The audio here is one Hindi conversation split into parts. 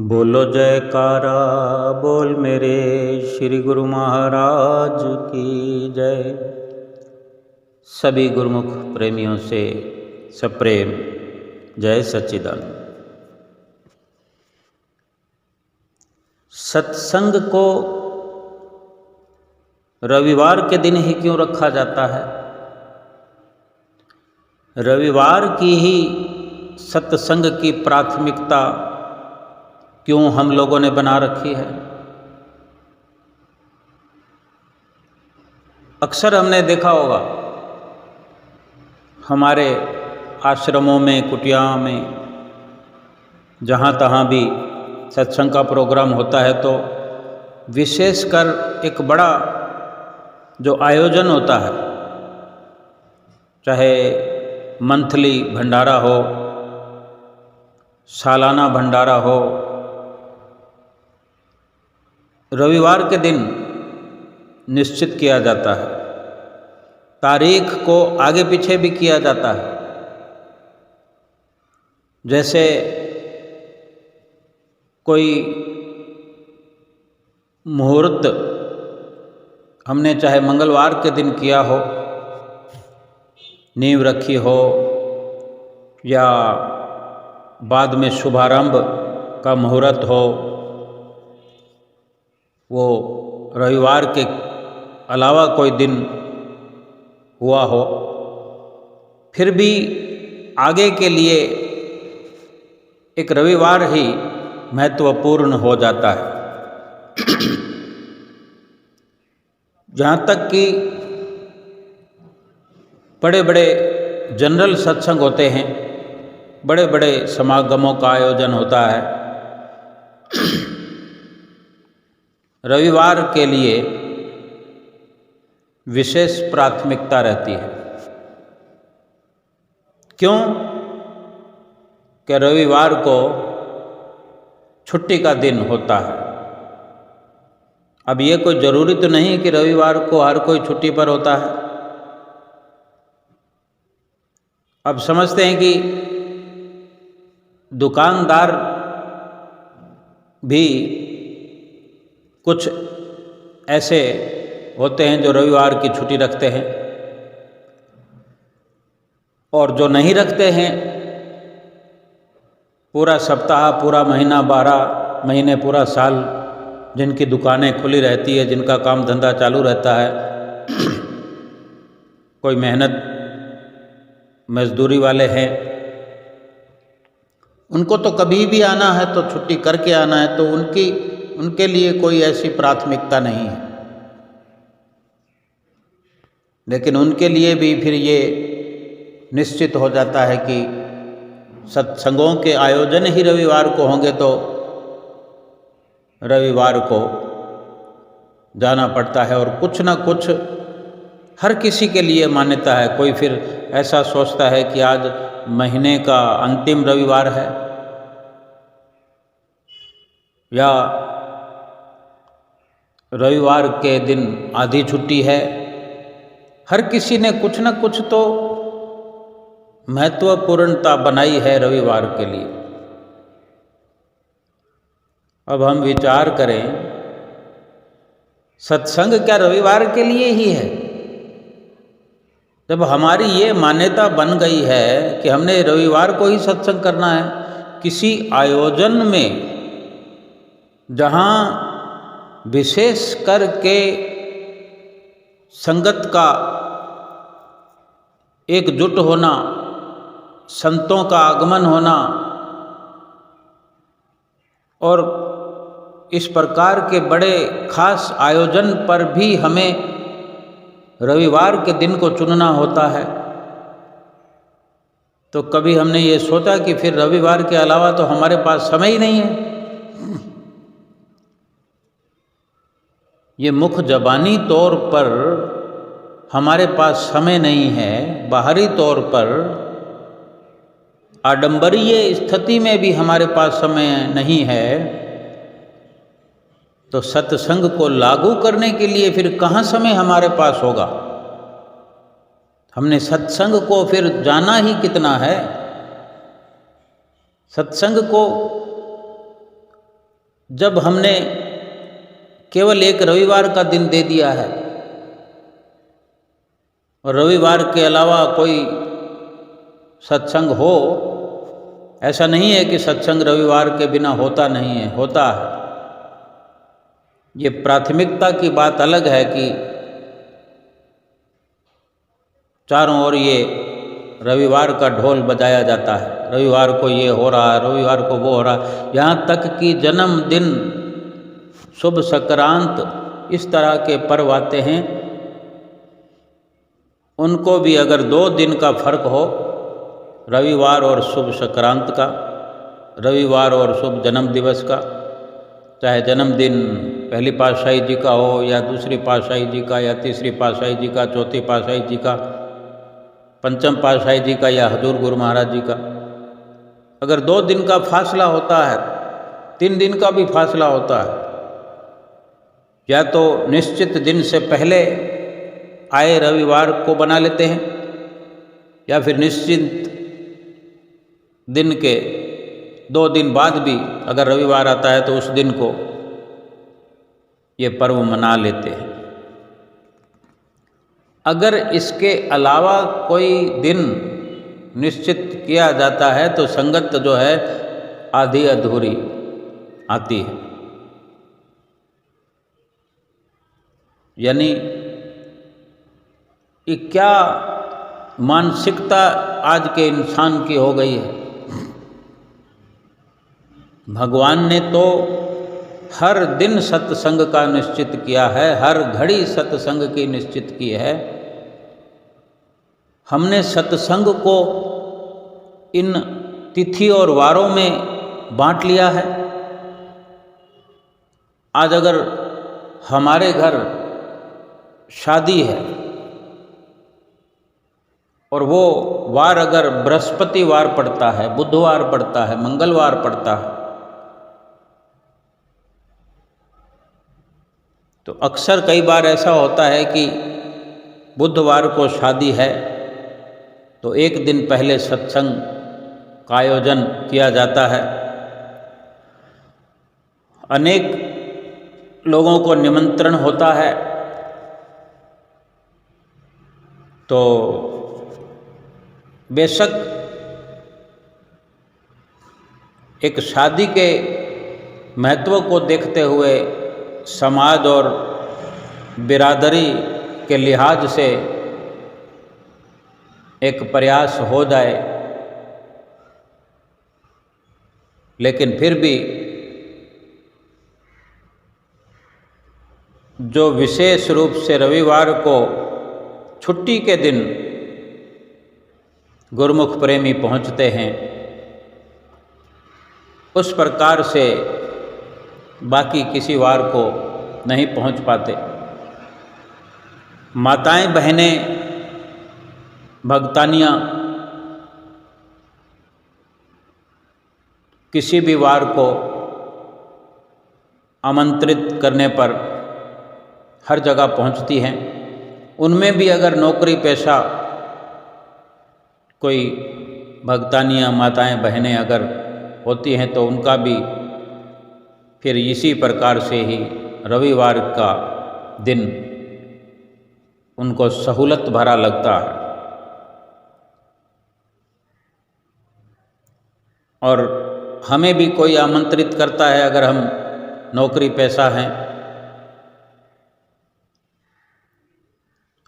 बोलो जयकारा बोल मेरे श्री गुरु महाराज की जय। सभी गुरुमुख प्रेमियों से सप्रेम जय सच्चिदानंद। सत्संग को रविवार के दिन ही क्यों रखा जाता है? रविवार की ही सत्संग की प्राथमिकता क्यों हम लोगों ने बना रखी है? अक्सर हमने देखा होगा हमारे आश्रमों में, कुटिया में, जहाँ तहाँ भी सत्संग का प्रोग्राम होता है तो विशेषकर एक बड़ा जो आयोजन होता है, चाहे मंथली भंडारा हो, सालाना भंडारा हो, रविवार के दिन निश्चित किया जाता है। तारीख को आगे पीछे भी किया जाता है। जैसे कोई मुहूर्त हमने चाहे मंगलवार के दिन किया हो, नींव रखी हो, या बाद में शुभारंभ का मुहूर्त हो, वो रविवार के अलावा कोई दिन हुआ हो, फिर भी आगे के लिए एक रविवार ही महत्वपूर्ण हो जाता है। जहाँ तक कि बड़े बड़े जनरल सत्संग होते हैं, बड़े बड़े समागमों का आयोजन होता है, रविवार के लिए विशेष प्राथमिकता रहती है। क्यों? कि रविवार को छुट्टी का दिन होता है। अब ये कोई ज़रूरी तो नहीं कि रविवार को हर कोई छुट्टी पर होता है। अब समझते हैं कि दुकानदार भी कुछ ऐसे होते हैं जो रविवार की छुट्टी रखते हैं, और जो नहीं रखते हैं पूरा सप्ताह, पूरा महीना, 12 महीने, पूरा साल जिनकी दुकानें खुली रहती है, जिनका काम धंधा चालू रहता है, कोई मेहनत मजदूरी वाले हैं, उनको तो कभी भी आना है तो छुट्टी करके आना है, तो उनके लिए कोई ऐसी प्राथमिकता नहीं है। लेकिन उनके लिए भी फिर ये निश्चित हो जाता है कि सत्संगों के आयोजन ही रविवार को होंगे, तो रविवार को जाना पड़ता है। और कुछ ना कुछ हर किसी के लिए मान्यता है। कोई फिर ऐसा सोचता है कि आज महीने का अंतिम रविवार है, या रविवार के दिन आधी छुट्टी है। हर किसी ने कुछ न कुछ तो महत्वपूर्णता बनाई है रविवार के लिए। अब हम विचार करें, सत्संग क्या रविवार के लिए ही है? जब हमारी ये मान्यता बन गई है कि हमने रविवार को ही सत्संग करना है, किसी आयोजन में जहाँ विशेष करके संगत का एकजुट होना, संतों का आगमन होना, और इस प्रकार के बड़े खास आयोजन पर भी हमें रविवार के दिन को चुनना होता है, तो कभी हमने ये सोचा कि फिर रविवार के अलावा तो हमारे पास समय ही नहीं है। ये मुख जबानी तौर पर हमारे पास समय नहीं है, बाहरी तौर पर आडंबरीय स्थिति में भी हमारे पास समय नहीं है, तो सत्संग को लागू करने के लिए फिर कहाँ समय हमारे पास होगा? हमने सत्संग को फिर जाना ही कितना है। सत्संग को जब हमने केवल एक रविवार का दिन दे दिया है और रविवार के अलावा कोई सत्संग हो, ऐसा नहीं है कि सत्संग रविवार के बिना होता नहीं है, होता है। ये प्राथमिकता की बात अलग है कि चारों ओर ये रविवार का ढोल बजाया जाता है, रविवार को ये हो रहा है, रविवार को वो हो रहा है, यहाँ तक कि जन्मदिन, शुभ संक्रांत, इस तरह के पर्व आते हैं, उनको भी अगर 2 दिन का फर्क हो, रविवार और शुभ संक्रांत का, रविवार और शुभ जन्म दिवस का, चाहे जन्मदिन पहली पातशाही जी का हो या दूसरी पातशाही जी का या तीसरी पातशाही जी का, चौथी पातशाही जी का, पंचम पातशाही जी का या हजूर गुरु महाराज जी का, अगर 2 दिन का फासला होता है, 3 दिन का भी फासला होता है, या तो निश्चित दिन से पहले आए रविवार को बना लेते हैं या फिर निश्चित दिन के 2 दिन बाद भी अगर रविवार आता है तो उस दिन को ये पर्व मना लेते हैं। अगर इसके अलावा कोई दिन निश्चित किया जाता है तो संगत जो है आधी अधूरी आती है। यानी ये क्या मानसिकता आज के इंसान की हो गई है। भगवान ने तो हर दिन सत्संग का निश्चित किया है, हर घड़ी सत्संग की निश्चित की है। हमने सत्संग को इन तिथि और वारों में बांट लिया है। आज अगर हमारे घर शादी है और वो वार अगर बृहस्पतिवार पड़ता है, बुधवार पड़ता है, मंगलवार पड़ता है, तो अक्सर कई बार ऐसा होता है कि बुधवार को शादी है तो एक दिन पहले सत्संग का आयोजन किया जाता है। अनेक लोगों को निमंत्रण होता है, तो बेशक एक शादी के महत्व को देखते हुए समाज और बिरादरी के लिहाज से एक प्रयास हो जाए, लेकिन फिर भी जो विशेष रूप से रविवार को छुट्टी के दिन गुरुमुख प्रेमी पहुंचते हैं, उस प्रकार से बाकी किसी वार को नहीं पहुंच पाते। माताएं बहनें भक्तानियाँ किसी भी वार को आमंत्रित करने पर हर जगह पहुंचती हैं। उनमें भी अगर नौकरी पेशा कोई भक्तानियाँ माताएं बहनें अगर होती हैं तो उनका भी फिर इसी प्रकार से ही रविवार का दिन उनको सहूलत भरा लगता है। और हमें भी कोई आमंत्रित करता है, अगर हम नौकरी पेशा हैं,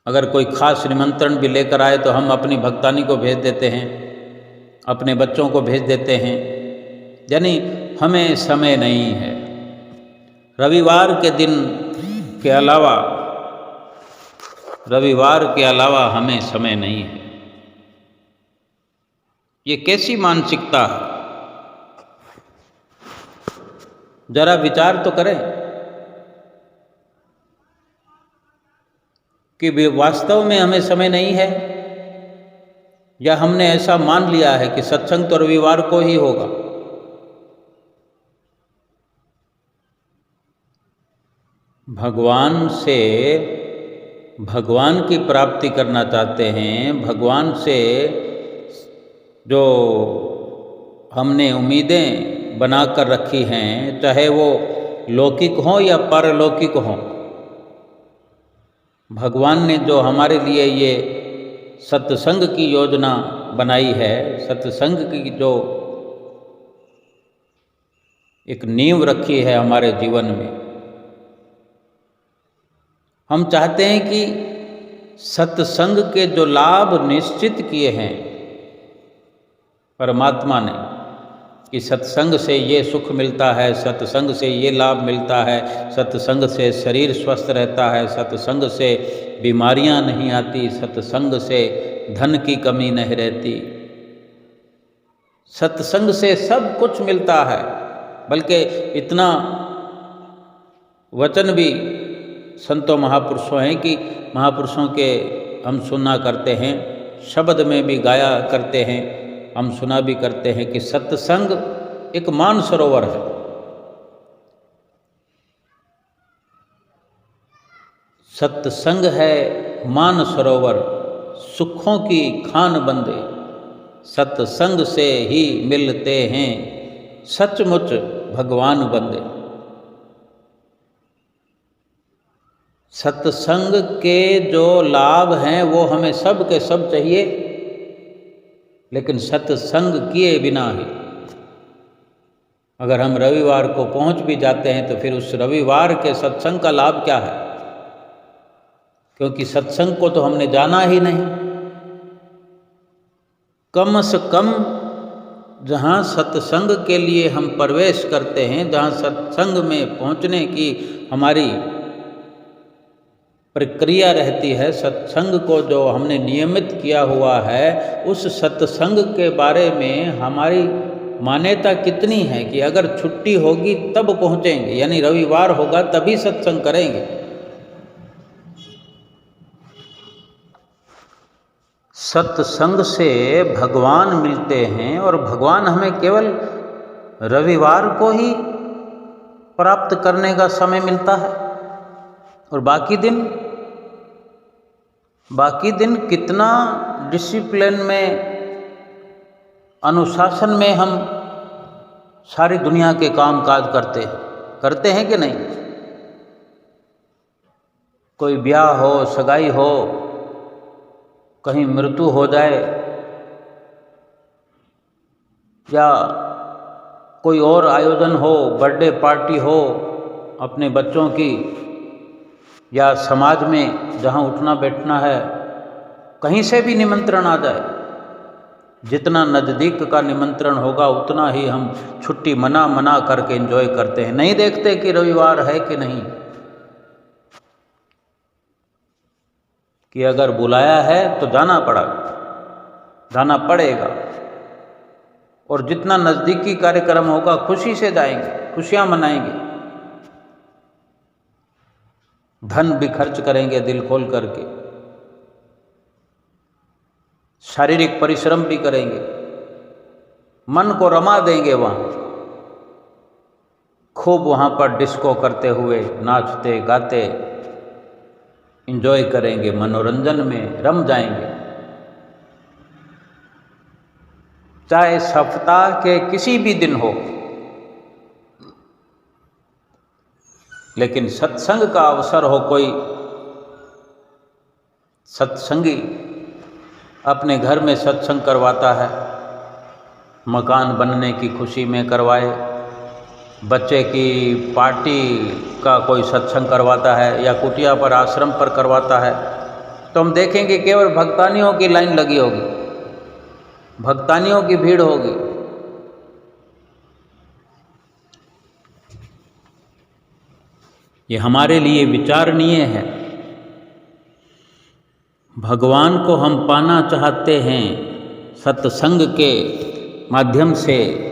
अगर कोई खास निमंत्रण भी लेकर आए तो हम अपनी भक्तानी को भेज देते हैं, अपने बच्चों को भेज देते हैं। यानी हमें समय नहीं है। रविवार के दिन के अलावा, रविवार के अलावा हमें समय नहीं है। ये कैसी मानसिकता है, जरा विचार तो करें कि वास्तव में हमें समय नहीं है, या हमने ऐसा मान लिया है कि सत्संग तो रविवार को ही होगा। भगवान से भगवान की प्राप्ति करना चाहते हैं, भगवान से जो हमने उम्मीदें बना कर रखी हैं, चाहे वो लौकिक हों या परलौकिक हों। भगवान ने जो हमारे लिए ये सत्संग की योजना बनाई है, सत्संग की जो एक नींव रखी है हमारे जीवन में, हम चाहते हैं कि सत्संग के जो लाभ निश्चित किए हैं परमात्मा ने, कि सत्संग से ये सुख मिलता है, सत्संग से ये लाभ मिलता है, सत्संग से शरीर स्वस्थ रहता है, सत्संग से बीमारियां नहीं आती, सत्संग से धन की कमी नहीं रहती, सत्संग से सब कुछ मिलता है। बल्कि इतना वचन भी संतों महापुरुषों हैं कि महापुरुषों के हम सुना करते हैं, शब्द में भी गाया करते हैं, हम सुना भी करते हैं कि सत्संग एक मानसरोवर है। सत्संग है मानसरोवर, सुखों की खान बंदे, सत्संग से ही मिलते हैं सचमुच भगवान बंदे। सत्संग के जो लाभ हैं वो हमें सब के सब चाहिए, लेकिन सत्संग किए बिना ही अगर हम रविवार को पहुंच भी जाते हैं तो फिर उस रविवार के सत्संग का लाभ क्या है? क्योंकि सत्संग को तो हमने जाना ही नहीं। कम से कम जहाँ सत्संग के लिए हम प्रवेश करते हैं, जहाँ सत्संग में पहुँचने की हमारी प्रक्रिया रहती है, सत्संग को जो हमने नियमित किया हुआ है, उस सत्संग के बारे में हमारी मान्यता कितनी है कि अगर छुट्टी होगी तब पहुँचेंगे, यानी रविवार होगा तभी सत्संग करेंगे। सत्संग से भगवान मिलते हैं और भगवान हमें केवल रविवार को ही प्राप्त करने का समय मिलता है, और बाकी दिन कितना डिसिप्लिन में, अनुशासन में हम सारी दुनिया के काम काज करते हैं कि नहीं? कोई ब्याह हो, सगाई हो, कहीं मृत्यु हो जाए या कोई और आयोजन हो, बर्थडे पार्टी हो अपने बच्चों की, या समाज में जहाँ उठना बैठना है, कहीं से भी निमंत्रण आ जाए, जितना नज़दीक का निमंत्रण होगा उतना ही हम छुट्टी मना करके एंजॉय करते हैं। नहीं देखते कि रविवार है कि नहीं, कि अगर बुलाया है तो जाना पड़ेगा, और जितना नज़दीकी कार्यक्रम होगा खुशी से जाएंगे, खुशियाँ मनाएंगे, धन भी खर्च करेंगे दिल खोल करके, शारीरिक परिश्रम भी करेंगे, मन को रमा देंगे, वहाँ खूब वहाँ पर डिस्को करते हुए नाचते गाते एंजॉय करेंगे, मनोरंजन में रम जाएंगे। चाहे सप्ताह के किसी भी दिन हो, लेकिन सत्संग का अवसर हो, कोई सत्संगी अपने घर में सत्संग करवाता है, मकान बनने की खुशी में करवाए, बच्चे की पार्टी का कोई सत्संग करवाता है, या कुटिया पर आश्रम पर करवाता है, तो हम देखेंगे केवल भक्तानियों की लाइन लगी होगी, भक्तानियों की भीड़ होगी। ये हमारे लिए विचारणीय है। भगवान को हम पाना चाहते हैं सत्संग के माध्यम से,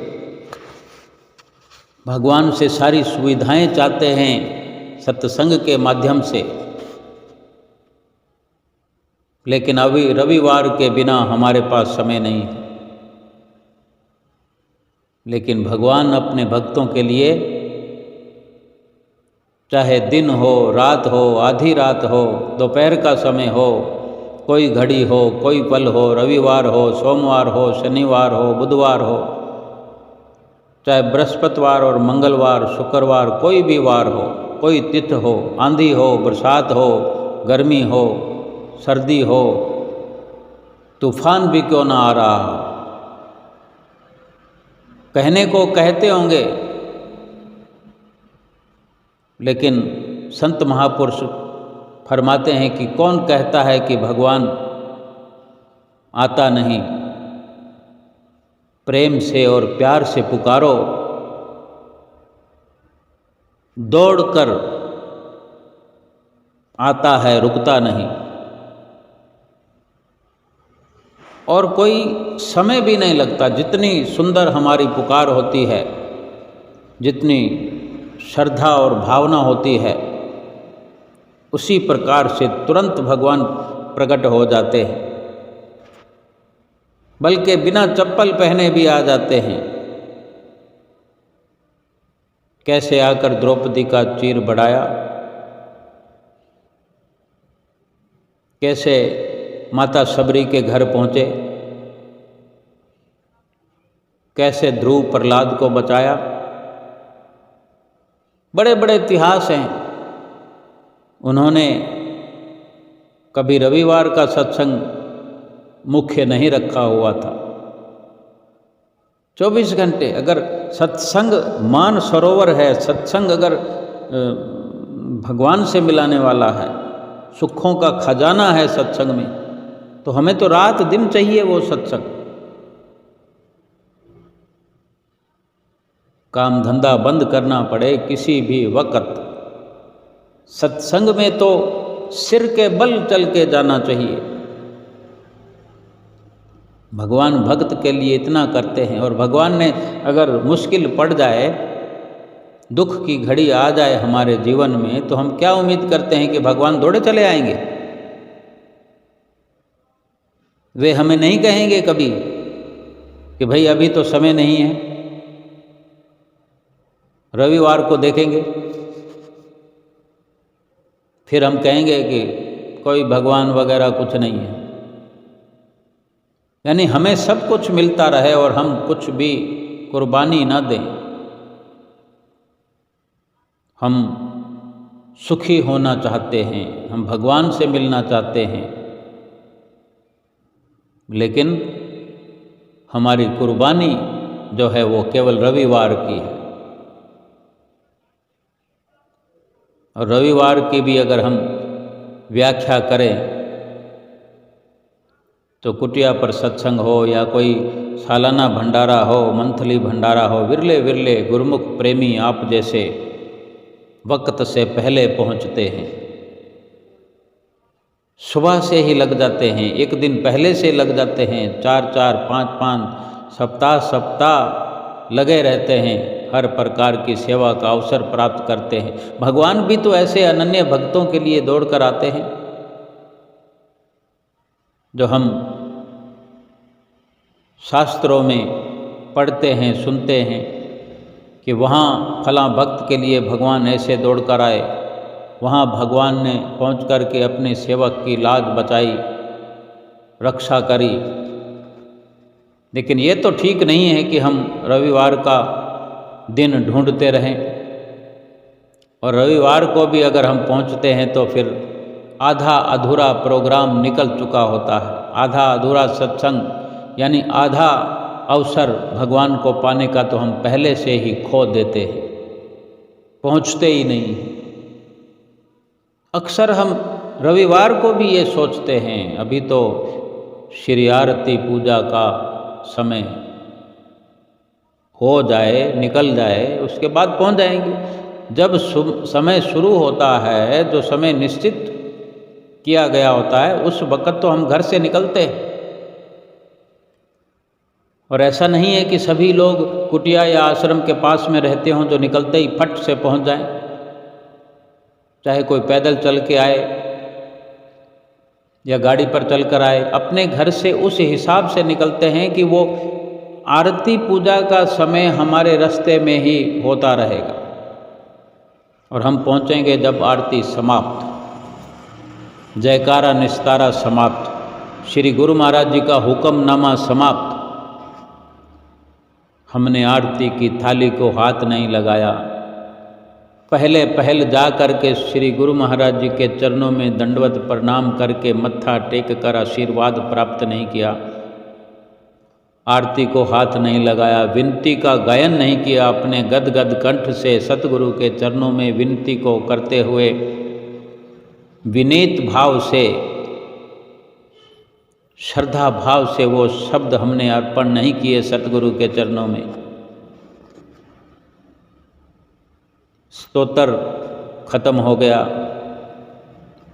भगवान से सारी सुविधाएं चाहते हैं सत्संग के माध्यम से, लेकिन अभी रविवार के बिना हमारे पास समय नहीं है। लेकिन भगवान अपने भक्तों के लिए, चाहे दिन हो, रात हो, आधी रात हो, दोपहर का समय हो, कोई घड़ी हो, कोई पल हो, रविवार हो, सोमवार हो, शनिवार हो, बुधवार हो, चाहे बृहस्पतिवार और मंगलवार, शुक्रवार, कोई भी वार हो, कोई तिथि हो, आंधी हो, बरसात हो, गर्मी हो, सर्दी हो, तूफान भी क्यों ना आ रहा हो, कहने को कहते होंगे, लेकिन संत महापुरुष फरमाते हैं कि कौन कहता है कि भगवान आता नहीं। प्रेम से और प्यार से पुकारो, दौड़कर आता है, रुकता नहीं। और कोई समय भी नहीं लगता। जितनी सुंदर हमारी पुकार होती है, जितनी श्रद्धा और भावना होती है, उसी प्रकार से तुरंत भगवान प्रकट हो जाते हैं, बल्कि बिना चप्पल पहने भी आ जाते हैं। कैसे आकर द्रौपदी का चीर बढ़ाया, कैसे माता शबरी के घर पहुँचे, कैसे ध्रुव प्रहलाद को बचाया। बड़े बड़े इतिहास हैं। उन्होंने कभी रविवार का सत्संग मुख्य नहीं रखा हुआ था। 24 घंटे अगर सत्संग मान सरोवर है, सत्संग अगर भगवान से मिलाने वाला है, सुखों का खजाना है सत्संग में, तो हमें तो रात दिन चाहिए वो सत्संग। काम धंधा बंद करना पड़े किसी भी वक्त, सत्संग में तो सिर के बल चल के जाना चाहिए। भगवान भक्त के लिए इतना करते हैं, और भगवान ने अगर मुश्किल पड़ जाए, दुख की घड़ी आ जाए हमारे जीवन में, तो हम क्या उम्मीद करते हैं कि भगवान दौड़े चले आएंगे? वे हमें नहीं कहेंगे कभी कि भाई अभी तो समय नहीं है, रविवार को देखेंगे। फिर हम कहेंगे कि कोई भगवान वगैरह कुछ नहीं है। यानी हमें सब कुछ मिलता रहे और हम कुछ भी कुर्बानी ना दें। हम सुखी होना चाहते हैं, हम भगवान से मिलना चाहते हैं, लेकिन हमारी कुर्बानी जो है वो केवल रविवार की है। और रविवार की भी अगर हम व्याख्या करें तो कुटिया पर सत्संग हो या कोई सालाना भंडारा हो, मंथली भंडारा हो, विरले विरले गुरुमुख प्रेमी आप जैसे वक्त से पहले पहुंचते हैं। सुबह से ही लग जाते हैं, एक दिन पहले से लग जाते हैं, 4-4, 5-5 सप्ताह लगे रहते हैं, हर प्रकार की सेवा का अवसर प्राप्त करते हैं। भगवान भी तो ऐसे अनन्य भक्तों के लिए दौड़ कर आते हैं, जो हम शास्त्रों में पढ़ते हैं, सुनते हैं कि वहाँ फलां भक्त के लिए भगवान ऐसे दौड़ कर आए, वहाँ भगवान ने पहुँच कर के अपने सेवक की लाज बचाई, रक्षा करी। लेकिन ये तो ठीक नहीं है कि हम रविवार का दिन ढूंढते रहें, और रविवार को भी अगर हम पहुँचते हैं तो फिर आधा अधूरा प्रोग्राम निकल चुका होता है, आधा अधूरा सत्संग, यानी आधा अवसर भगवान को पाने का तो हम पहले से ही खो देते हैं, पहुँचते ही नहीं। अक्सर हम रविवार को भी ये सोचते हैं अभी तो श्री आरती पूजा का समय हो जाए, निकल जाए, उसके बाद पहुंच जाएंगे। जब समय शुरू होता है, जो समय निश्चित किया गया होता है, उस वक़्त तो हम घर से निकलते हैं। और ऐसा नहीं है कि सभी लोग कुटिया या आश्रम के पास में रहते हों जो निकलते ही फट से पहुंच जाएं। चाहे कोई पैदल चल के आए या गाड़ी पर चल कर आए, अपने घर से उस हिसाब से निकलते हैं कि वो आरती पूजा का समय हमारे रास्ते में ही होता रहेगा, और हम पहुंचेंगे जब आरती समाप्त, जयकारा निस्तारा समाप्त, श्री गुरु महाराज जी का हुक्मनामा समाप्त, हमने आरती की थाली को हाथ नहीं लगाया, पहले जा करके श्री गुरु महाराज जी के चरणों में दंडवत प्रणाम करके मत्था टेक कर आशीर्वाद प्राप्त नहीं किया, आरती को हाथ नहीं लगाया, विनती का गायन नहीं किया, अपने गदगद कंठ से सतगुरु के चरणों में विनती को करते हुए विनीत भाव से, श्रद्धा भाव से वो शब्द हमने अर्पण नहीं किए सतगुरु के चरणों में। स्तोत्र खत्म हो गया,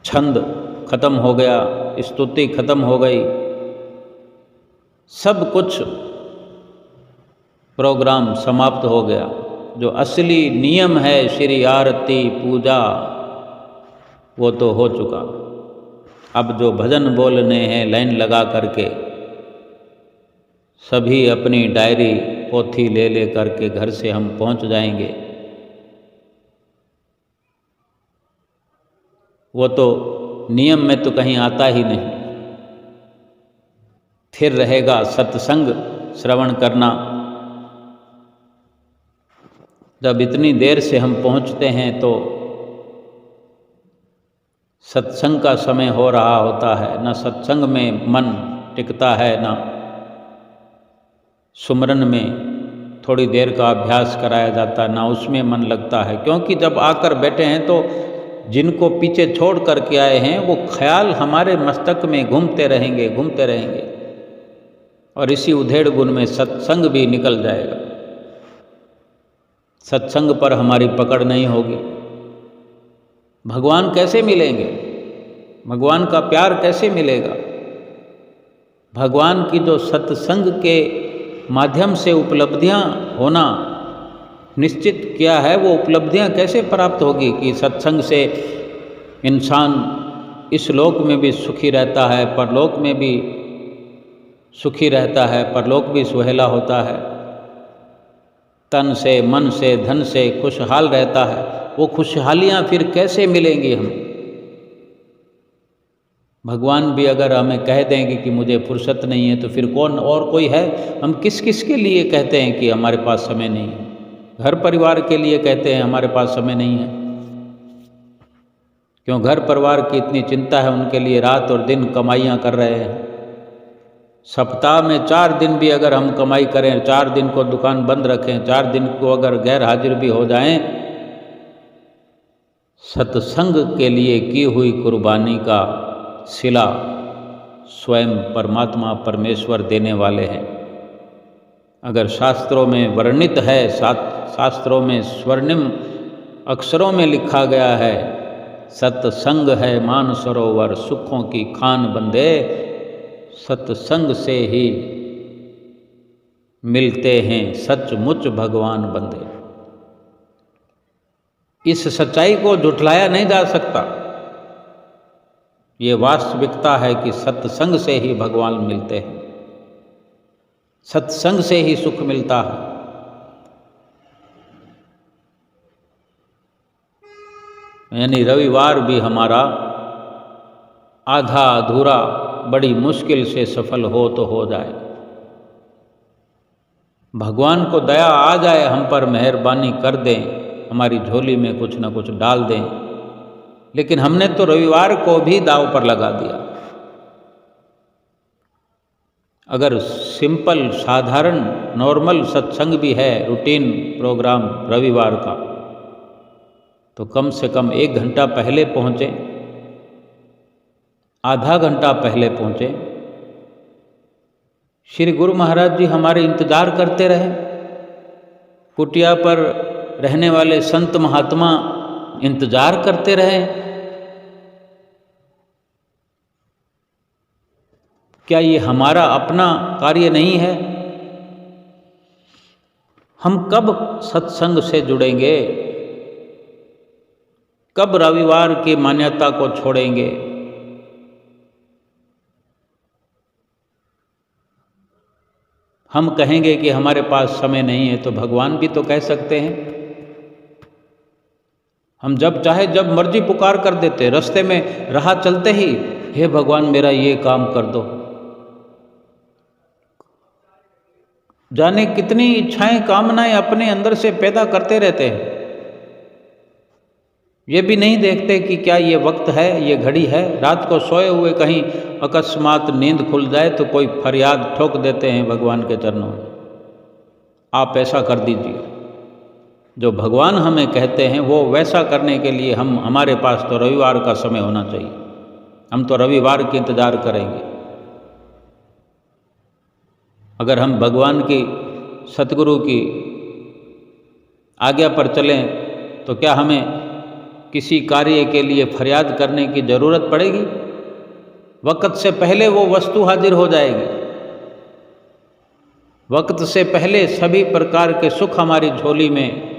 छंद खत्म हो गया, स्तुति खत्म हो गई, सब कुछ प्रोग्राम समाप्त हो गया। जो असली नियम है श्री आरती पूजा वो तो हो चुका। अब जो भजन बोलने हैं लाइन लगा करके, सभी अपनी डायरी पोथी ले करके घर से हम पहुंच जाएंगे। वो तो नियम में तो कहीं आता ही नहीं। फिर रहेगा सत्संग श्रवण करना। जब इतनी देर से हम पहुंचते हैं तो सत्संग का समय हो रहा होता है, न सत्संग में मन टिकता है, न सुमरन में थोड़ी देर का अभ्यास कराया जाता है, ना उसमें मन लगता है। क्योंकि जब आकर बैठे हैं तो जिनको पीछे छोड़ करके आए हैं वो ख्याल हमारे मस्तक में घूमते रहेंगे और इसी उधेड़ बुन में सत्संग भी निकल जाएगा। सत्संग पर हमारी पकड़ नहीं होगी। भगवान कैसे मिलेंगे? भगवान का प्यार कैसे मिलेगा? भगवान की जो सत्संग के माध्यम से उपलब्धियां होना निश्चित किया है, वो उपलब्धियां कैसे प्राप्त होगी कि सत्संग से इंसान इस लोक में भी सुखी रहता है, परलोक में भी सुखी रहता है, परलोक भी सुहेला होता है, तन से मन से धन से खुशहाल रहता है। वो खुशहालियाँ फिर कैसे मिलेंगी हमें? भगवान भी अगर हमें कह देंगे कि मुझे फुर्सत नहीं है तो फिर कौन और कोई है? हम किस किस के लिए कहते हैं कि हमारे पास समय नहीं है? घर परिवार के लिए कहते हैं हमारे पास समय नहीं है। क्यों? घर परिवार की इतनी चिंता है, उनके लिए रात और दिन कमाइयाँ कर रहे हैं। सप्ताह में 4 दिन भी अगर हम कमाई करें, 4 दिन को दुकान बंद रखें, 4 दिन को अगर गैर हाजिर भी हो जाएं, सत्संग के लिए की हुई कुर्बानी का सिला स्वयं परमात्मा परमेश्वर देने वाले हैं। अगर शास्त्रों में वर्णित है, शास्त्रों में स्वर्णिम अक्षरों में लिखा गया है, सत्संग है मानसरोवर सुखों की खान बंदे, सत्संग से ही मिलते हैं सचमुच भगवान बंदे। इस सच्चाई को झुठलाया नहीं जा सकता। ये वास्तविकता है कि सत्संग से ही भगवान मिलते हैं, सत्संग से ही सुख मिलता है। यानी रविवार भी हमारा आधा अधूरा बड़ी मुश्किल से सफल हो तो हो जाए। भगवान को दया आ जाए, हम पर मेहरबानी कर दें, हमारी झोली में कुछ न कुछ डाल दें। लेकिन हमने तो रविवार को भी दांव पर लगा दिया। अगर सिंपल साधारण नॉर्मल सत्संग भी है, रूटीन प्रोग्राम रविवार का, तो कम से कम 1 घंटा पहले पहुँचें, आधा घंटा पहले पहुँचें। श्री गुरु महाराज जी हमारे इंतज़ार करते रहे। कुटिया पर रहने वाले संत महात्मा इंतज़ार करते रहे। क्या ये हमारा अपना कार्य नहीं है? हम कब सत्संग से जुड़ेंगे? कब रविवार की मान्यता को छोड़ेंगे? हम कहेंगे कि हमारे पास समय नहीं है, तो भगवान भी तो कह सकते हैं। हम जब चाहे जब मर्जी पुकार कर देते। रास्ते में राह चलते ही, हे भगवान मेरा ये काम कर दो। जाने कितनी इच्छाएं कामनाएं अपने अंदर से पैदा करते रहते हैं। ये भी नहीं देखते कि क्या ये वक्त है, ये घड़ी है। रात को सोए हुए कहीं अकस्मात नींद खुल जाए तो कोई फरियाद ठोक देते हैं भगवान के चरणों में, आप ऐसा कर दीजिए। जो भगवान हमें कहते हैं वो वैसा करने के लिए हमारे पास तो रविवार का समय होना चाहिए। हम तो रविवार के इंतज़ार करेंगे। अगर हम भगवान की, सतगुरु की आज्ञा पर चलें तो क्या हमें किसी कार्य के लिए फरियाद करने की ज़रूरत पड़ेगी? वक्त से पहले वो वस्तु हाजिर हो जाएगी। वक्त से पहले सभी प्रकार के सुख हमारी झोली में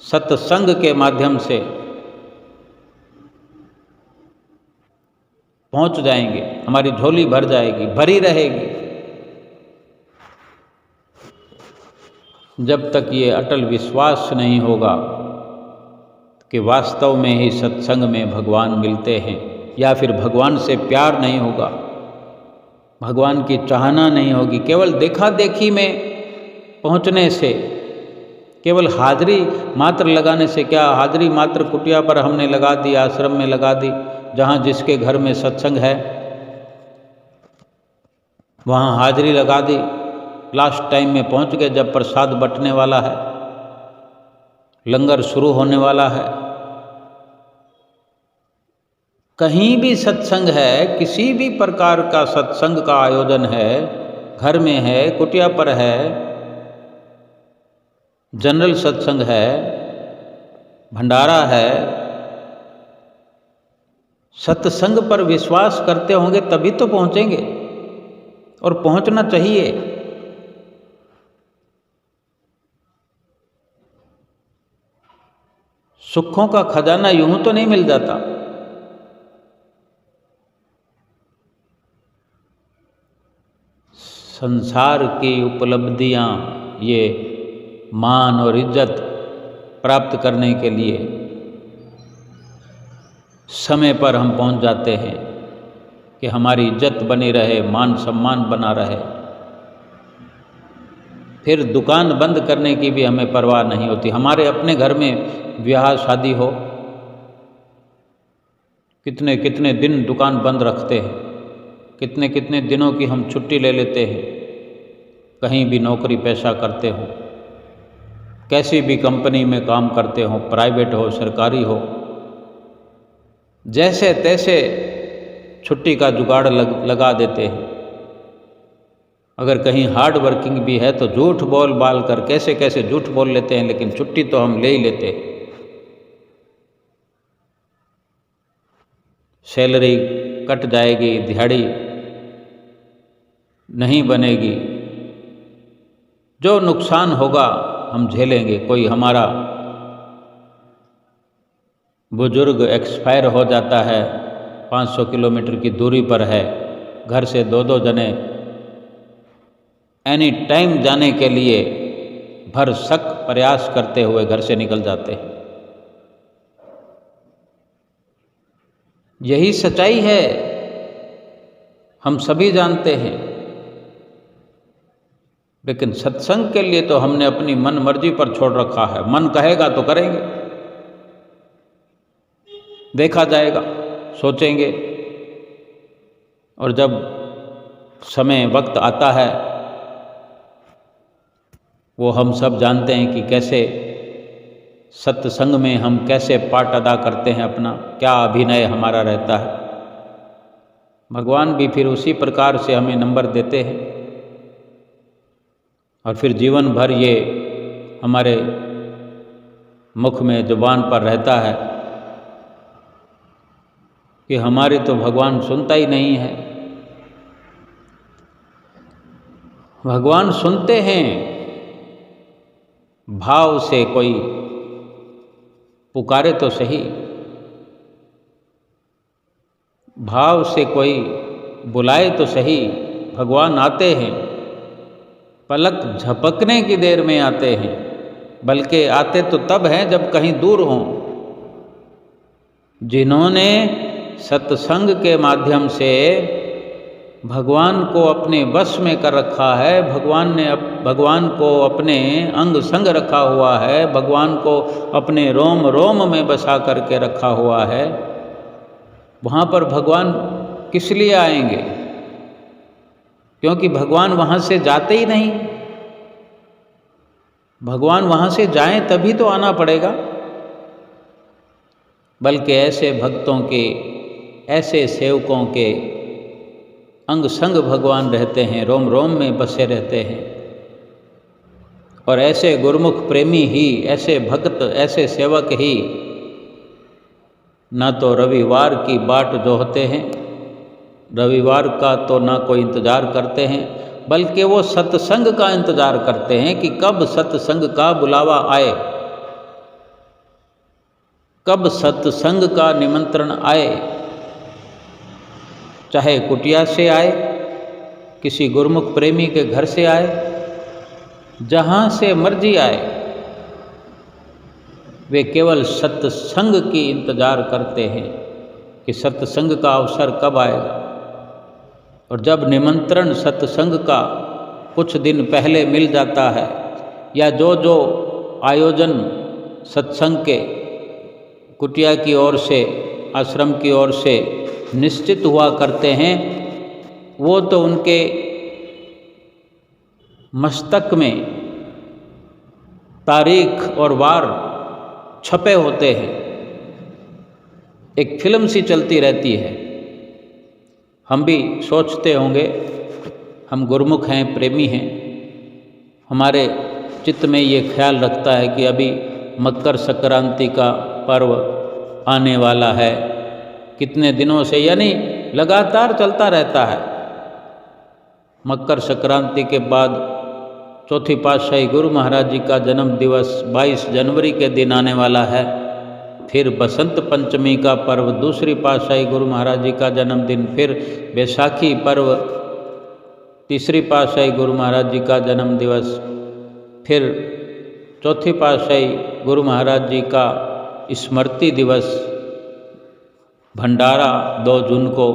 सत्संग के माध्यम से पहुंच जाएंगे, हमारी झोली भर जाएगी, भरी रहेगी। जब तक ये अटल विश्वास नहीं होगा कि वास्तव में ही सत्संग में भगवान मिलते हैं, या फिर भगवान से प्यार नहीं होगा, भगवान की चाहना नहीं होगी, केवल देखा देखी में पहुंचने से, केवल हाजिरी मात्र लगाने से, क्या हाजिरी मात्र कुटिया पर हमने लगा दी, आश्रम में लगा दी, जहाँ जिसके घर में सत्संग है वहाँ हाजिरी लगा दी, लास्ट टाइम में पहुँच गए जब प्रसाद बंटने वाला है, लंगर शुरू होने वाला है। कहीं भी सत्संग है, किसी भी प्रकार का सत्संग का आयोजन है, घर में है, कुटिया पर है, जनरल सत्संग है, भंडारा है, सत्संग पर विश्वास करते होंगे तभी तो पहुंचेंगे, और पहुंचना चाहिए। सुखों का खजाना यूं तो नहीं मिल जाता। संसार की उपलब्धियां, ये मान और इज्जत प्राप्त करने के लिए समय पर हम पहुंच जाते हैं कि हमारी इज्जत बनी रहे, मान सम्मान बना रहे। फिर दुकान बंद करने की भी हमें परवाह नहीं होती। हमारे अपने घर में ब्याह शादी हो, कितने कितने दिन दुकान बंद रखते हैं, कितने कितने दिनों की हम छुट्टी ले लेते हैं, कहीं भी नौकरी पेशा करते हो, कैसी भी कंपनी में काम करते हो, प्राइवेट हो सरकारी हो, जैसे तैसे छुट्टी का जुगाड़ लगा देते हैं। अगर कहीं हार्ड वर्किंग भी है तो झूठ बोल बाल कर कैसे कैसे झूठ बोल लेते हैं, लेकिन छुट्टी तो हम ले ही लेते हैं। सैलरी कट जाएगी, दिहाड़ी नहीं बनेगी, जो नुकसान होगा हम झेलेंगे। कोई हमारा बुजुर्ग एक्सपायर हो जाता है, 500 किलोमीटर की दूरी पर है, घर से दो दो जने एनी टाइम जाने के लिए भरसक प्रयास करते हुए घर से निकल जाते हैं। यही सच्चाई है, हम सभी जानते हैं। लेकिन सत्संग के लिए तो हमने अपनी मन मर्जी पर छोड़ रखा है। मन कहेगा तो करेंगे, देखा जाएगा, सोचेंगे, और जब समय वक्त आता है वो हम सब जानते हैं कि कैसे सत्संग में हम कैसे पार्ट अदा करते हैं, अपना क्या अभिनय हमारा रहता है। भगवान भी फिर उसी प्रकार से हमें नंबर देते हैं, और फिर जीवन भर ये हमारे मुख में, जुबान पर रहता है कि हमारी तो भगवान सुनता ही नहीं है। भगवान सुनते हैं, भाव से कोई पुकारे तो सही, भाव से कोई बुलाए तो सही। भगवान आते हैं, पलक झपकने की देर में आते हैं, बल्कि आते तो तब हैं जब कहीं दूर हों। जिन्होंने सत्संग के माध्यम से भगवान को अपने वश में कर रखा है, भगवान को अपने अंग संग रखा हुआ है, भगवान को अपने रोम रोम में बसा करके रखा हुआ है, वहाँ पर भगवान किस लिए आएंगे? क्योंकि भगवान वहाँ से जाते ही नहीं। भगवान वहाँ से जाएं तभी तो आना पड़ेगा। बल्कि ऐसे भक्तों के, ऐसे सेवकों के अंग संग भगवान रहते हैं, रोम रोम में बसे रहते हैं। और ऐसे गुरुमुख प्रेमी ही, ऐसे भक्त, ऐसे सेवक ही ना तो रविवार की बाट जोहते हैं, रविवार का तो ना कोई इंतज़ार करते हैं, बल्कि वो सत्संग का इंतज़ार करते हैं कि कब सत्संग का बुलावा आए, कब सत्संग का निमंत्रण आए। चाहे कुटिया से आए, किसी गुरुमुख प्रेमी के घर से आए, जहाँ से मर्जी आए, वे केवल सत्संग की इंतज़ार करते हैं कि सत्संग का अवसर कब आएगा। और जब निमंत्रण सत्संग का कुछ दिन पहले मिल जाता है, या जो जो आयोजन सत्संग के कुटिया की ओर से, आश्रम की ओर से निश्चित हुआ करते हैं, वो तो उनके मस्तक में तारीख और वार छपे होते हैं। एक फिल्म सी चलती रहती है। हम भी सोचते होंगे, हम गुरुमुख हैं, प्रेमी हैं, हमारे चित्त में ये ख्याल रखता है कि अभी मकर संक्रांति का पर्व आने वाला है, कितने दिनों से, यानी लगातार चलता रहता है। मकर संक्रांति के बाद चौथी पातशाही गुरु महाराज जी का जन्म दिवस 22 जनवरी के दिन आने वाला है। फिर बसंत पंचमी का पर्व, दूसरी पातशाही गुरु महाराज जी का जन्मदिन, फिर बैसाखी पर्व, तीसरी पातशाही गुरु महाराज जी का जन्म दिवस, फिर चौथी पातशाही गुरु महाराज जी का स्मृति दिवस, भंडारा 2 जून को।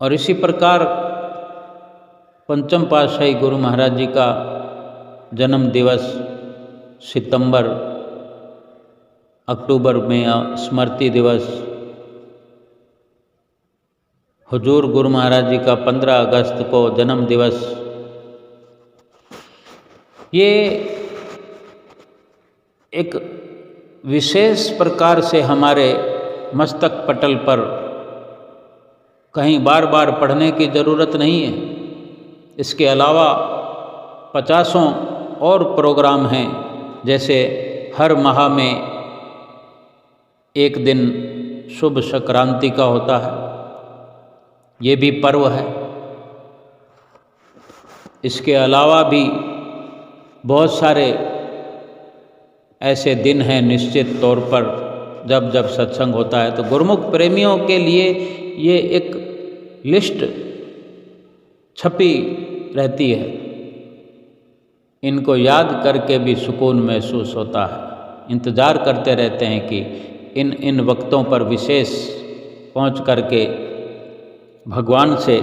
और इसी प्रकार पंचम पातशाही गुरु महाराज जी का जन्म दिवस सितंबर अक्टूबर में स्मृति दिवस, हुजूर गुरु महाराज जी का 15 अगस्त को जन्म दिवस। ये एक विशेष प्रकार से हमारे मस्तक पटल पर कहीं बार बार पढ़ने की ज़रूरत नहीं है। इसके अलावा 50 और प्रोग्राम हैं, जैसे हर माह में एक दिन शुभ संक्रांति का होता है, ये भी पर्व है। इसके अलावा भी बहुत सारे ऐसे दिन हैं निश्चित तौर पर जब जब सत्संग होता है। तो गुरुमुख प्रेमियों के लिए ये एक लिस्ट छपी रहती है, इनको याद करके भी सुकून महसूस होता है। इंतज़ार करते रहते हैं कि इन वक्तों पर विशेष पहुंच करके भगवान से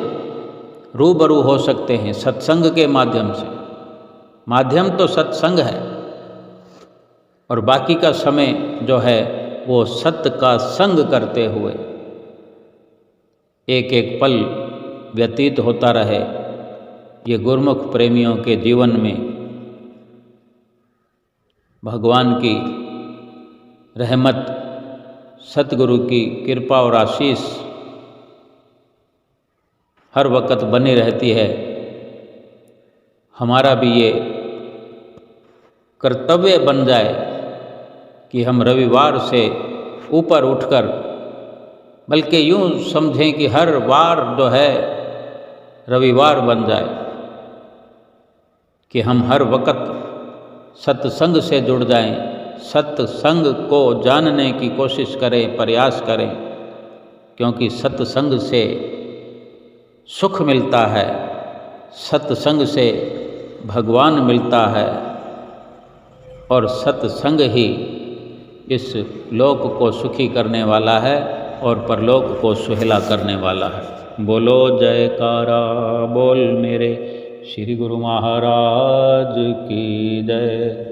रूबरू हो सकते हैं सत्संग के माध्यम से। माध्यम तो सत्संग है, और बाकी का समय जो है वो सत्य का संग करते हुए एक एक पल व्यतीत होता रहे। ये गुरुमुख प्रेमियों के जीवन में भगवान की रहमत, सतगुरु की कृपा और आशीष हर वक्त बनी रहती है। हमारा भी ये कर्तव्य बन जाए कि हम रविवार से ऊपर उठकर, बल्कि यूँ समझें कि हर वार जो है रविवार बन जाए, कि हम हर वक्त सत्संग से जुड़ जाएं, सत्संग को जानने की कोशिश करें, प्रयास करें, क्योंकि सत्संग से सुख मिलता है, सत्संग से भगवान मिलता है, और सत्संग ही इस लोक को सुखी करने वाला है। और परलोक को सुहेला करने वाला है। बोलो जयकारा बोल मेरे श्री गुरु महाराज की जय।